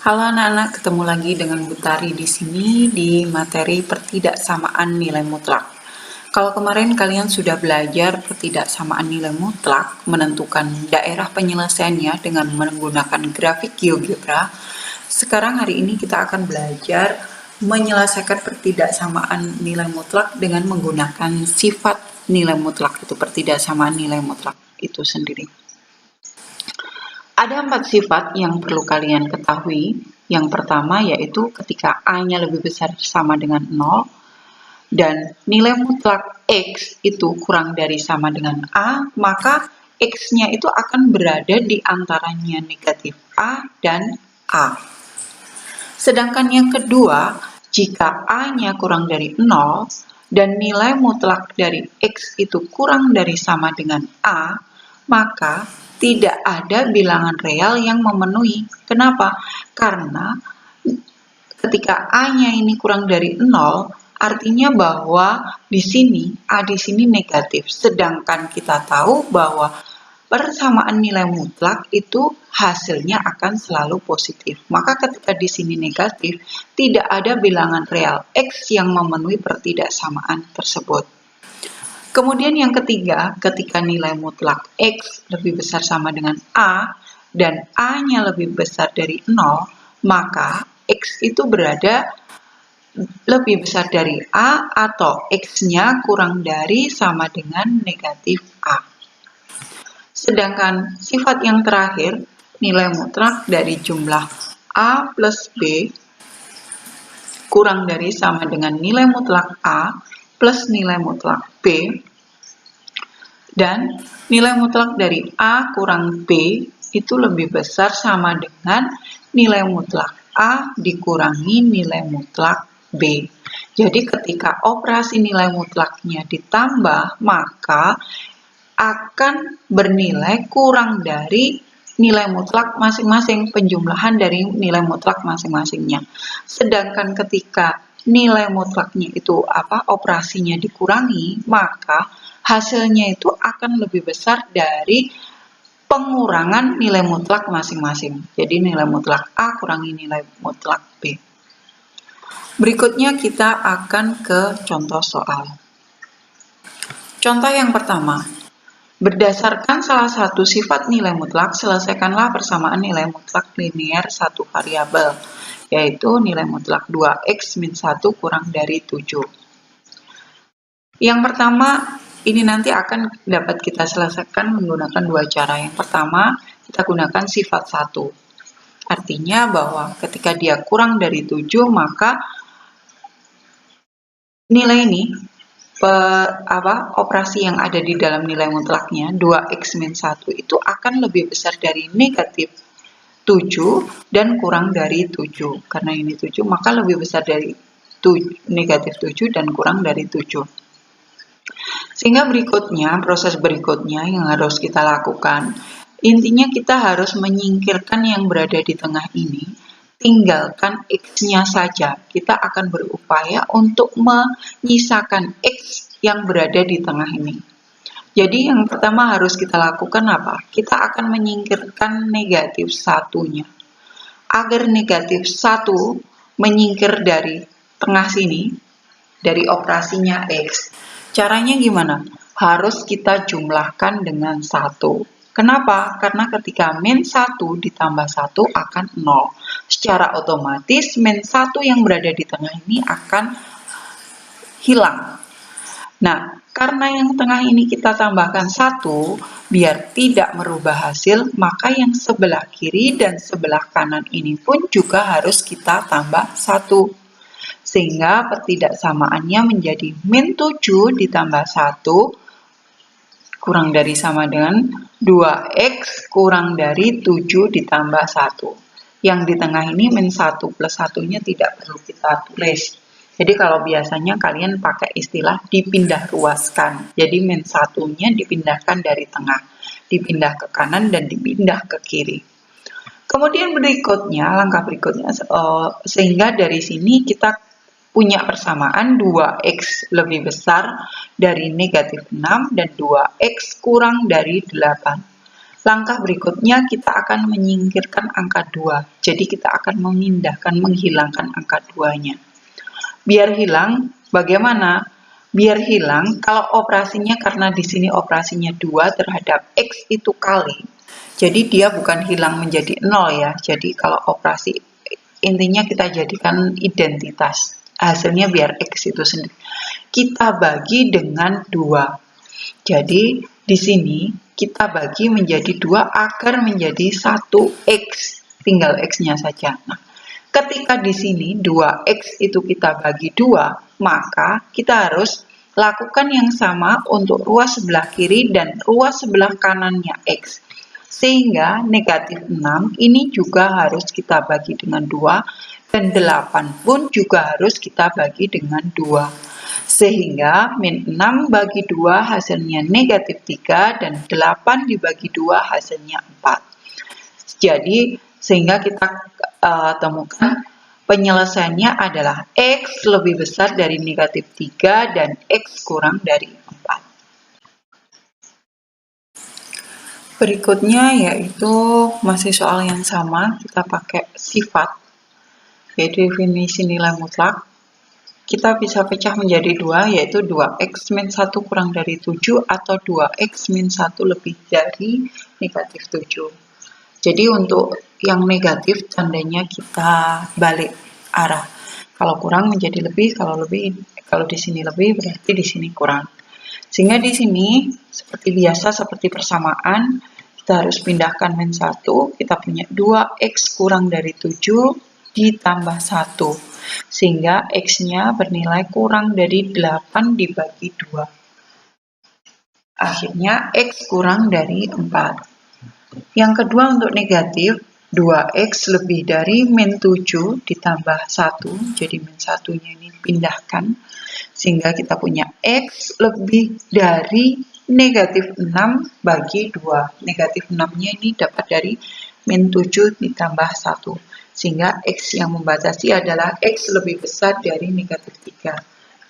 Halo anak-anak, ketemu lagi dengan Butari di sini di materi pertidaksamaan nilai mutlak. Kalau kemarin kalian sudah belajar pertidaksamaan nilai mutlak, menentukan daerah penyelesaiannya dengan menggunakan grafik GeoGebra, sekarang hari ini kita akan belajar menyelesaikan pertidaksamaan nilai mutlak dengan menggunakan sifat nilai mutlak, itu pertidaksamaan nilai mutlak itu sendiri. Ada 4 sifat yang perlu kalian ketahui. Yang pertama yaitu ketika A-nya lebih besar sama dengan 0 dan nilai mutlak X itu kurang dari sama dengan A, maka X-nya itu akan berada di antaranya negatif A dan A. Sedangkan yang kedua, jika A-nya kurang dari 0 dan nilai mutlak dari X itu kurang dari sama dengan A, maka tidak ada bilangan real yang memenuhi. Kenapa? Karena ketika A-nya ini kurang dari 0, artinya bahwa di sini A di sini negatif. Sedangkan kita tahu bahwa persamaan nilai mutlak itu hasilnya akan selalu positif. Maka ketika di sini negatif, tidak ada bilangan real X yang memenuhi pertidaksamaan tersebut. Kemudian yang ketiga, ketika nilai mutlak X lebih besar sama dengan A dan A-nya lebih besar dari 0, maka X itu berada lebih besar dari A atau X-nya kurang dari sama dengan negatif A. Sedangkan sifat yang terakhir, nilai mutlak dari jumlah A plus B kurang dari sama dengan nilai mutlak A plus nilai mutlak B, dan nilai mutlak dari A kurang B itu lebih besar sama dengan nilai mutlak A dikurangi nilai mutlak B. Jadi ketika operasi nilai mutlaknya ditambah, maka akan bernilai kurang dari nilai mutlak masing-masing, penjumlahan dari nilai mutlak masing-masingnya. Sedangkan ketika nilai mutlaknya itu operasinya dikurangi, maka hasilnya itu akan lebih besar dari pengurangan nilai mutlak masing-masing. Jadi nilai mutlak A kurangi nilai mutlak B. Berikutnya kita akan ke contoh soal. Contoh yang pertama, berdasarkan salah satu sifat nilai mutlak, selesaikanlah persamaan nilai mutlak linear satu variabel, yaitu nilai mutlak 2x min 1 kurang dari 7. Yang pertama, ini nanti akan dapat kita selesaikan menggunakan dua cara. Yang pertama, kita gunakan sifat 1. Artinya bahwa ketika dia kurang dari 7, maka nilai ini, operasi yang ada di dalam nilai mutlaknya, 2x min 1 itu akan lebih besar dari negatif 7 dan kurang dari 7. Karena ini 7, maka lebih besar dari negatif 7 dan kurang dari 7. Sehingga berikutnya, proses berikutnya yang harus kita lakukan, intinya kita harus menyingkirkan yang berada di tengah ini, tinggalkan X-nya saja. Kita akan berupaya untuk menyisakan X yang berada di tengah ini. Jadi yang pertama harus kita lakukan apa? Kita akan menyingkirkan negatif 1-nya. Agar negatif 1 menyingkir dari tengah sini, dari operasinya X. Caranya gimana? Harus kita jumlahkan dengan 1. Kenapa? Karena ketika min 1 ditambah 1 akan 0. Secara otomatis min 1 yang berada di tengah ini akan hilang. Nah, karena yang tengah ini kita tambahkan 1, biar tidak merubah hasil, maka yang sebelah kiri dan sebelah kanan ini pun juga harus kita tambah 1. Sehingga pertidaksamaannya menjadi min 7 ditambah 1 kurang dari sama dengan 2x kurang dari 7 ditambah 1. Yang di tengah ini min 1 plus 1-nya tidak perlu kita tulis. Jadi kalau biasanya kalian pakai istilah dipindah ruaskan. Jadi min 1-nya dipindahkan dari tengah, dipindah ke kanan dan dipindah ke kiri. Kemudian berikutnya, langkah berikutnya, sehingga dari sini kita punya persamaan 2x lebih besar dari negatif 6 dan 2x kurang dari 8. Langkah berikutnya kita akan menyingkirkan angka 2. Jadi kita akan memindahkan, menghilangkan angka 2-nya. Biar hilang, bagaimana? Biar hilang, kalau operasinya, karena di sini operasinya 2 terhadap X itu kali. Jadi dia bukan hilang menjadi 0 ya. Jadi kalau operasi, intinya kita jadikan identitas. Hasilnya biar X itu sendiri. Kita bagi dengan 2. Jadi di sini kita bagi menjadi 2 agar menjadi 1x, tinggal x-nya saja. Nah, ketika di sini 2x itu kita bagi 2, maka kita harus lakukan yang sama untuk ruas sebelah kiri dan ruas sebelah kanannya x. Sehingga negatif 6 ini juga harus kita bagi dengan 2, dan 8 pun juga harus kita bagi dengan 2. Sehingga min 6 bagi 2 hasilnya negatif 3 dan 8 dibagi 2 hasilnya 4. Jadi sehingga kita temukan penyelesaiannya adalah X lebih besar dari negatif 3 dan X kurang dari 4. Berikutnya yaitu masih soal yang sama, kita pakai sifat, yaitu definisi nilai mutlak. Kita bisa pecah menjadi 2, yaitu 2x min 1 kurang dari 7 atau 2x min 1 lebih dari negatif 7. Jadi untuk yang negatif tandanya kita balik arah. Kalau kurang menjadi lebih, kalau di sini lebih berarti di sini kurang. Sehingga di sini seperti biasa, seperti persamaan, kita harus pindahkan min 1, kita punya 2x kurang dari 7 ditambah 1. Sehingga X-nya bernilai kurang dari 8 dibagi 2. Akhirnya X kurang dari 4. Yang kedua untuk negatif, 2X lebih dari min 7 ditambah 1. Jadi min 1-nya ini pindahkan. Sehingga kita punya X lebih dari negatif 6 bagi 2. Negatif 6-nya ini dapat dari min 7 ditambah 1. Sehingga X yang membatasi adalah X lebih besar dari negatif 3.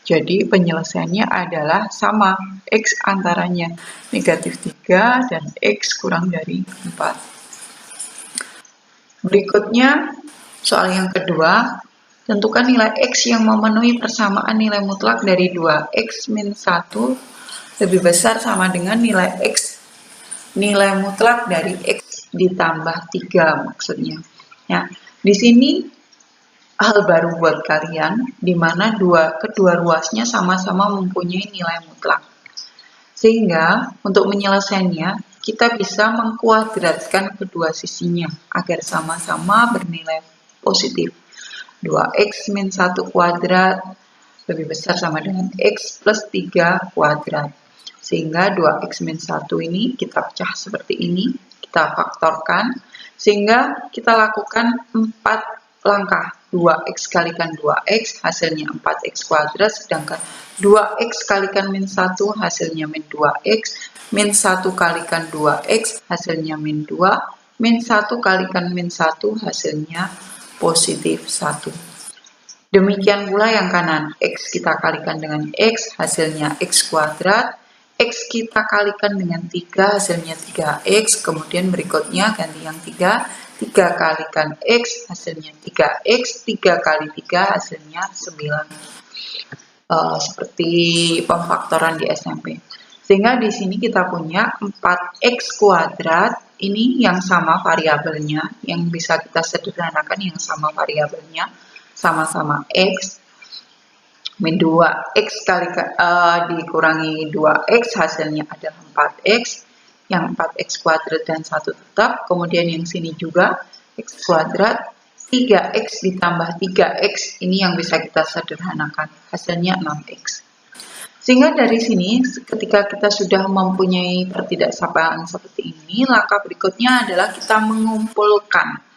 Jadi penyelesaiannya adalah sama, X antaranya negatif 3 dan X kurang dari 4. Berikutnya, soal yang kedua, tentukan nilai X yang memenuhi persamaan nilai mutlak dari 2X min 1 lebih besar sama dengan nilai X, nilai mutlak dari X ditambah 3 maksudnya. Ya. Di sini hal baru buat kalian, di mana kedua ruasnya sama-sama mempunyai nilai mutlak. Sehingga untuk menyelesaikannya, kita bisa mengkuadratkan kedua sisinya agar sama-sama bernilai positif. 2x min 1 kuadrat lebih besar sama dengan x plus 3 kuadrat. Sehingga 2x min 1 ini kita pecah seperti ini, kita faktorkan. Sehingga kita lakukan 4 langkah. 2x kalikan 2x hasilnya 4x kuadrat, sedangkan 2x kalikan min 1 hasilnya min 2x, min 1 kalikan 2x hasilnya min 2, min 1 kalikan min 1 hasilnya positif 1. Demikian pula yang kanan, x kita kalikan dengan x hasilnya x kuadrat, X kita kalikan dengan 3 hasilnya 3x, kemudian berikutnya ganti yang 3 kalikan X hasilnya 3x, 3 kali 3 hasilnya 9. Seperti pemfaktoran di SMP. Sehingga di sini kita punya 4x kuadrat, ini yang sama variabelnya, yang bisa kita sederhanakan yang sama variabelnya, sama-sama X. Min 2x dikurangi 2x hasilnya adalah 4x, yang 4x kuadrat dan 1 tetap, kemudian yang sini juga x kuadrat, 3x ditambah 3x, ini yang bisa kita sederhanakan, hasilnya 6x. Sehingga dari sini ketika kita sudah mempunyai pertidaksamaan seperti ini, langkah berikutnya adalah kita mengumpulkan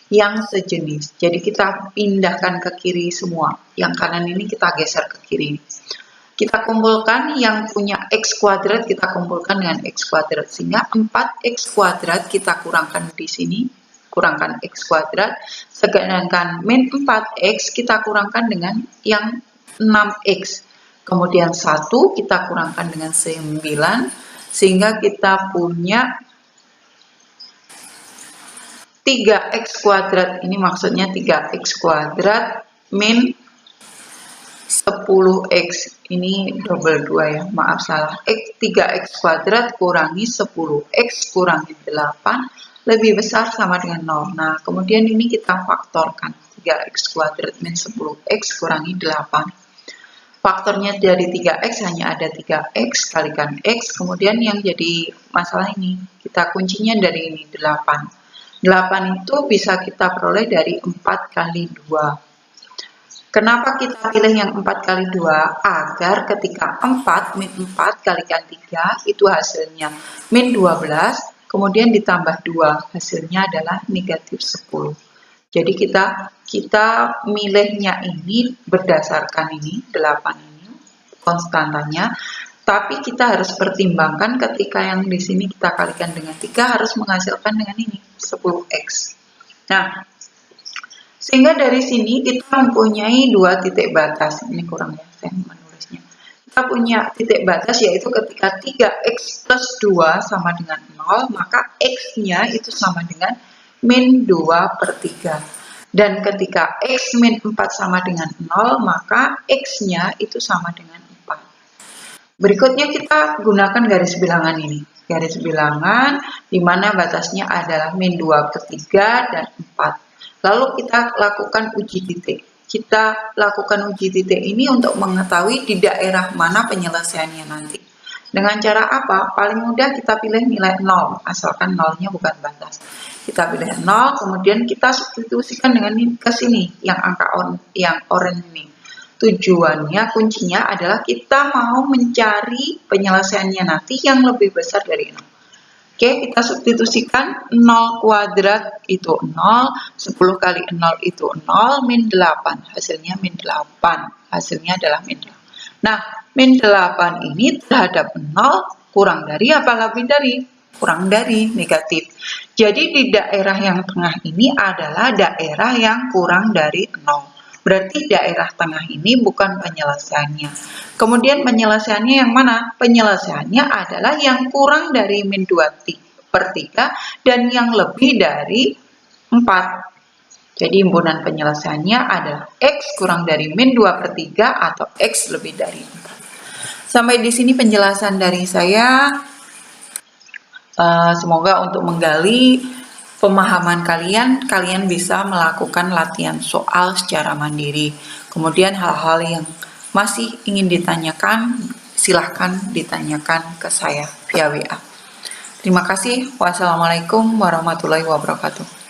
yang sejenis. Jadi kita pindahkan ke kiri semua. Yang kanan ini kita geser ke kiri. Kita kumpulkan yang punya x kuadrat, kita kumpulkan dengan x kuadrat. Sehingga 4x kuadrat kita kurangkan di sini. Kurangkan x kuadrat. Sedangkan min 4x kita kurangkan dengan yang 6x. Kemudian 1 kita kurangkan dengan 9. Sehingga kita punya 3x kuadrat ini maksudnya 3x kuadrat min 10x, ini double 2 ya, maaf salah. 3x kuadrat kurangi 10x kurangi 8 lebih besar sama dengan 0. Nah, kemudian ini kita faktorkan. 3x kuadrat min 10x kurangi 8. Faktornya dari 3x hanya ada 3x kalikan x, kemudian yang jadi masalah ini, kita kuncinya dari ini 8. 8 itu bisa kita peroleh dari 4 kali 2. Kenapa kita pilih yang 4 kali 2? Agar ketika 4 min 4 kalikan 3 itu hasilnya min 12, kemudian ditambah 2, hasilnya adalah negatif 10. Jadi kita milihnya ini berdasarkan ini 8 ini konstantanya, tapi kita harus pertimbangkan ketika yang di sini kita kalikan dengan 3 harus menghasilkan dengan ini 10x. Nah, sehingga dari sini kita mempunyai dua titik batas. Ini kurang ya, saya menulisnya. Kita punya titik batas yaitu ketika 3x plus 2 sama dengan 0, maka x-nya itu sama dengan min 2 per 3. Dan ketika x min 4 sama dengan 0, maka x-nya itu sama dengan 4. Berikutnya kita gunakan garis bilangan ini. Garis bilangan di mana batasnya adalah min 2 per 3 dan 4. Lalu kita lakukan uji titik. Kita lakukan uji titik ini untuk mengetahui di daerah mana penyelesaiannya nanti. Dengan cara apa? Paling mudah kita pilih nilai 0, asalkan 0-nya bukan batas. Kita pilih 0, kemudian kita substitusikan dengan ke sini, yang angka yang oranye ini. Tujuannya, kuncinya adalah kita mau mencari penyelesaiannya nanti yang lebih besar dari 0. Oke, kita substitusikan 0 kuadrat itu 0, 10 kali 0 itu 0, min 8, hasilnya min 8, hasilnya adalah min 8. Nah, min 8 ini terhadap 0 kurang dari apa lebih dari? Kurang dari, negatif. Jadi di daerah yang tengah ini adalah daerah yang kurang dari 0. Berarti daerah tengah ini bukan penyelesaiannya. Kemudian penyelesaiannya yang mana? Penyelesaiannya adalah yang kurang dari min 2 per 3 dan yang lebih dari 4. Jadi himpunan penyelesaiannya adalah x kurang dari min 2 per 3 atau x lebih dari 4. Sampai di sini penjelasan dari saya. Semoga untuk menggali pemahaman kalian bisa melakukan latihan soal secara mandiri. Kemudian hal-hal yang masih ingin ditanyakan, silahkan ditanyakan ke saya via WA. Terima kasih. Wassalamualaikum warahmatullahi wabarakatuh.